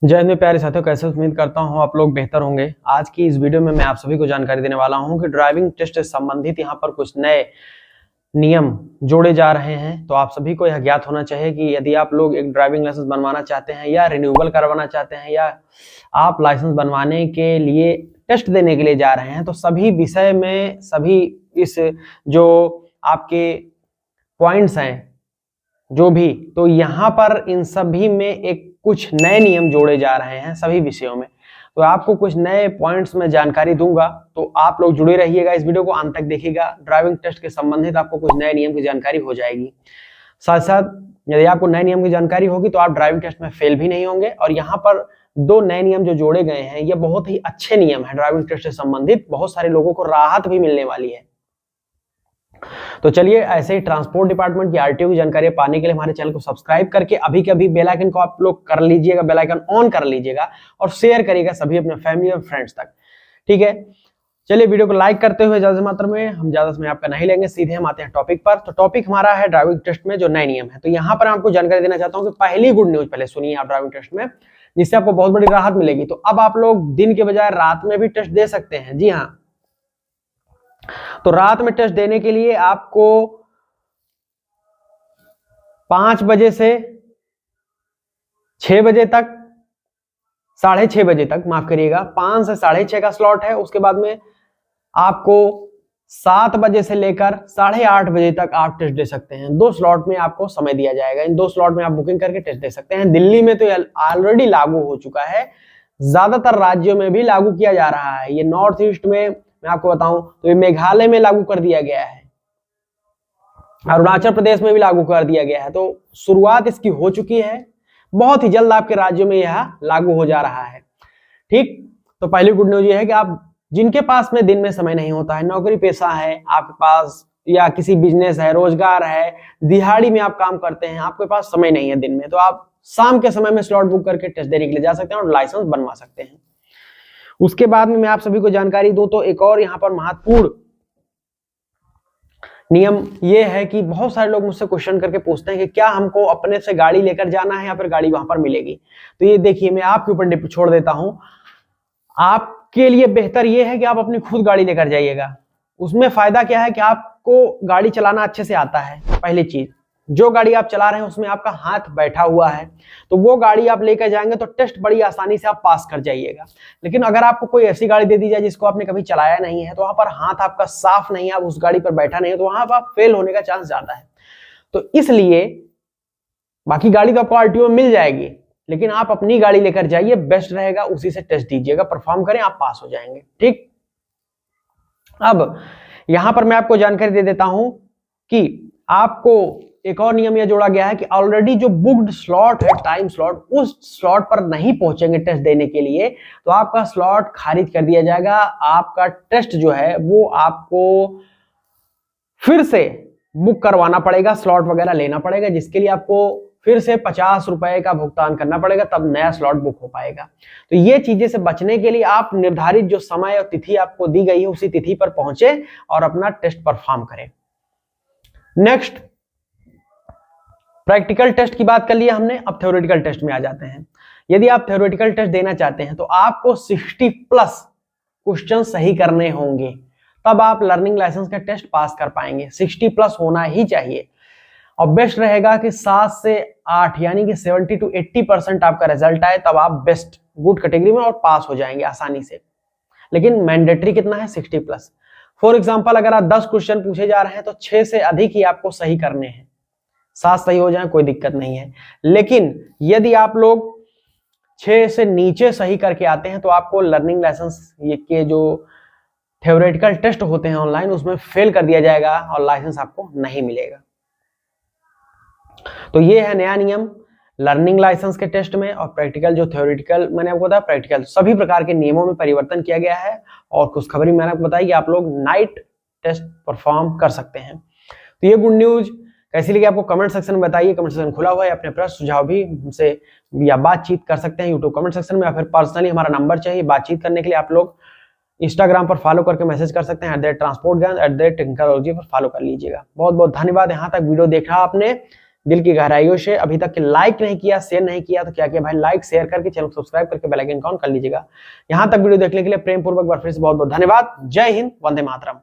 जय हिंद प्यारे साथियों, कैसे उम्मीद करता हूं आप लोग बेहतर होंगे। आज की इस वीडियो में मैं आप सभी को जानकारी देने वाला हूं कि ड्राइविंग टेस्ट से संबंधित यहां पर कुछ नए नियम जोड़े जा रहे हैं। तो आप सभी को यह ज्ञात होना चाहिए कि यदि आप लोग एक ड्राइविंग लाइसेंस बनवाना चाहते हैं या रिन्यूअल करवाना चाहते हैं या आप लाइसेंस बनवाने के लिए टेस्ट देने के लिए जा रहे हैं, तो सभी विषय में सभी इस जो आपके पॉइंट्स हैं जो भी, तो यहाँ पर इन सभी में एक कुछ नए नियम जोड़े जा रहे हैं सभी विषयों में। तो आपको कुछ नए पॉइंट्स में जानकारी दूंगा, तो आप लोग जुड़े रहिएगा, इस वीडियो को अंत तक देखिएगा। ड्राइविंग टेस्ट के संबंधित आपको कुछ नए नियम की जानकारी हो जाएगी। साथ साथ यदि आपको नए नियम की जानकारी होगी तो आप ड्राइविंग टेस्ट में फेल भी नहीं होंगे। और यहाँ पर दो नए नियम जो जोड़े गए हैं, ये बहुत ही अच्छे नियम है ड्राइविंग टेस्ट से संबंधित। बहुत सारे लोगों को राहत भी मिलने वाली है। तो चलिए, ऐसे ही ट्रांसपोर्ट डिपार्टमेंट की आरटीओ की जानकारी पाने के लिए हमारे चैनल को सब्सक्राइब करके अभी के अभी बेल आइकन को आप लोग कर लीजिएगा, बेल आइकन ऑन कर लीजिएगा और शेयर करिएगा सभी अपने फैमिली और फ्रेंड्स तक। ठीक है, चलिए वीडियो को लाइक करते हुए ज्यादा मात्रा में हम ज्यादा समय आपका नहीं लेंगे, सीधे हम आते हैं टॉपिक पर। तो टॉपिक हमारा है ड्राइविंग टेस्ट में जो नए नियम है। तो यहाँ पर आपको जानकारी देना चाहता हूँ कि पहली गुड न्यूज पहले सुनिए आप ड्राइविंग टेस्ट में, जिससे आपको बहुत बड़ी राहत मिलेगी। तो अब आप लोग दिन के बजाय रात में भी टेस्ट दे सकते हैं। जी हाँ, तो रात में टेस्ट देने के लिए आपको 5 बजे से 6 बजे तक, 6:30 बजे तक, माफ करिएगा, 5 से 6:30 का स्लॉट है। उसके बाद में आपको 7 बजे से लेकर 8:30 बजे तक आप टेस्ट दे सकते हैं। 2 स्लॉट में आपको समय दिया जाएगा। इन 2 स्लॉट में आप बुकिंग करके टेस्ट दे सकते हैं। दिल्ली में तो ऑलरेडी लागू हो चुका है, ज्यादातर राज्यों में भी लागू किया जा रहा है। ये नॉर्थ ईस्ट में मैं आपको बताऊं तो ये मेघालय में लागू कर दिया गया है, अरुणाचल प्रदेश में भी लागू कर दिया गया है। तो शुरुआत इसकी हो चुकी है, बहुत ही जल्द आपके राज्यों में यह लागू हो जा रहा है। ठीक, तो पहली गुड न्यूज ये है कि आप जिनके पास में दिन में समय नहीं होता है, नौकरी पेशा है आपके पास, या किसी बिजनेस है, रोजगार है, दिहाड़ी में आप काम करते हैं, आपके पास समय नहीं है दिन में, तो आप शाम के समय में स्लॉट बुक करके टेस्ट देने के लिए जा सकते हैं और लाइसेंस बनवा सकते हैं। उसके बाद में मैं आप सभी को जानकारी दूं तो एक और यहाँ पर महत्वपूर्ण नियम ये है कि बहुत सारे लोग मुझसे क्वेश्चन करके पूछते हैं कि क्या हमको अपने से गाड़ी लेकर जाना है या फिर गाड़ी वहां पर मिलेगी। तो ये देखिए, मैं आपके ऊपर छोड़ देता हूं। आपके लिए बेहतर ये है कि आप अपनी खुद गाड़ी लेकर जाइएगा। उसमें फायदा क्या है कि आपको गाड़ी चलाना अच्छे से आता है। पहली चीज, जो गाड़ी आप चला रहे हैं उसमें आपका हाथ बैठा हुआ है, तो वो गाड़ी आप लेकर जाएंगे तो टेस्ट बड़ी आसानी से आप पास कर जाइएगा। लेकिन अगर आपको कोई ऐसी गाड़ी दे दी जाए जिसको आपने कभी चलाया नहीं है, तो वहां पर हाथ आपका साफ नहीं है, आप उस गाड़ी पर बैठा नहीं है, तो वहां पर आप फेल होने का चांस ज्यादा है। तो इसलिए बाकी गाड़ी तो आपको आरटीओ में मिल जाएगी, लेकिन आप अपनी गाड़ी लेकर जाइए, बेस्ट रहेगा। उसी से टेस्ट दीजिएगा, परफॉर्म करें, आप पास हो जाएंगे। ठीक, अब यहां पर मैं आपको जानकारी दे देता हूं कि आपको एक और नियम यह जोड़ा गया है कि ऑलरेडी जो बुक्ड स्लॉट है, टाइम स्लॉट, उस स्लॉट पर नहीं पहुंचेंगे टेस्ट देने के लिए, तो आपका स्लॉट खारिज कर दिया जाएगा। आपका टेस्ट जो है वो आपको फिर से बुक करवाना पड़ेगा, स्लॉट वगैरह लेना पड़ेगा, जिसके लिए आपको फिर से 50 रुपए का भुगतान करना पड़ेगा, तब नया स्लॉट बुक हो पाएगा। तो ये चीजें से बचने के लिए आप निर्धारित जो समय और तिथि आपको दी गई है उसी तिथि पर पहुंचे और अपना टेस्ट परफॉर्म करें। नेक्स्ट, प्रैक्टिकल टेस्ट की बात कर लिया हमने, अब थ्योरेटिकल टेस्ट में आ जाते हैं। यदि आप थ्योरेटिकल टेस्ट देना चाहते हैं तो आपको 60+ क्वेश्चन सही करने होंगे, तब आप लर्निंग लाइसेंस का टेस्ट पास कर पाएंगे। 60+ होना ही चाहिए और बेस्ट रहेगा कि 7 से 8 यानी कि 70 to 80% आपका रिजल्ट आए, तब आप बेस्ट गुड कैटेगरी में और पास हो जाएंगे आसानी से। लेकिन मैंडेटरी कितना है? 60+। फॉर एग्जाम्पल, अगर आप 10 क्वेश्चन पूछे जा रहे हैं तो 6 से अधिक ही आपको सही करने हैं। 7 सही हो जाए कोई दिक्कत नहीं है, लेकिन यदि आप लोग 6 से नीचे सही करके आते हैं तो आपको लर्निंग लाइसेंस के जो थ्योरेटिकल टेस्ट होते हैं ऑनलाइन, उसमें फेल कर दिया जाएगा और लाइसेंस आपको नहीं मिलेगा। तो ये है नया नियम लर्निंग लाइसेंस के टेस्ट में। और प्रैक्टिकल जो थ्योरेटिकल मैंने आपको बताया, प्रैक्टिकल सभी प्रकार के नियमों में परिवर्तन किया गया है। और खुशखबरी मैंने आपको बताई कि आप लोग नाइट टेस्ट परफॉर्म कर सकते हैं। तो ये गुड न्यूज कैसी लगी आपको कमेंट सेक्शन में बताइए। कमेंट सेक्शन खुला हुआ है, अपने प्रश्न सुझाव भी हमसे या बातचीत कर सकते हैं यूट्यूब कमेंट सेक्शन में, या फिर पर्सनली हमारा नंबर चाहिए बातचीत करने के लिए आप लोग इंस्टाग्राम पर फॉलो करके मैसेज कर सकते हैं @ट्रांसपोर्ट ज्ञान @टेक्निकलॉजी पर फॉलो कर लीजिएगा। बहुत बहुत धन्यवाद यहाँ तक वीडियो देखा आपने। दिल की गहराइयों से। अभी तक लाइक नहीं किया, शेयर नहीं किया तो क्या किया भाई, लाइक शेयर करके चैनल को सब्सक्राइब करके बेल आइकन ऑन कर लीजिएगा। यहां तक वीडियो देखने के लिए प्रेम पूर्वक बार फिर से बहुत बहुत धन्यवाद। जय हिंद, वंदे मातरम।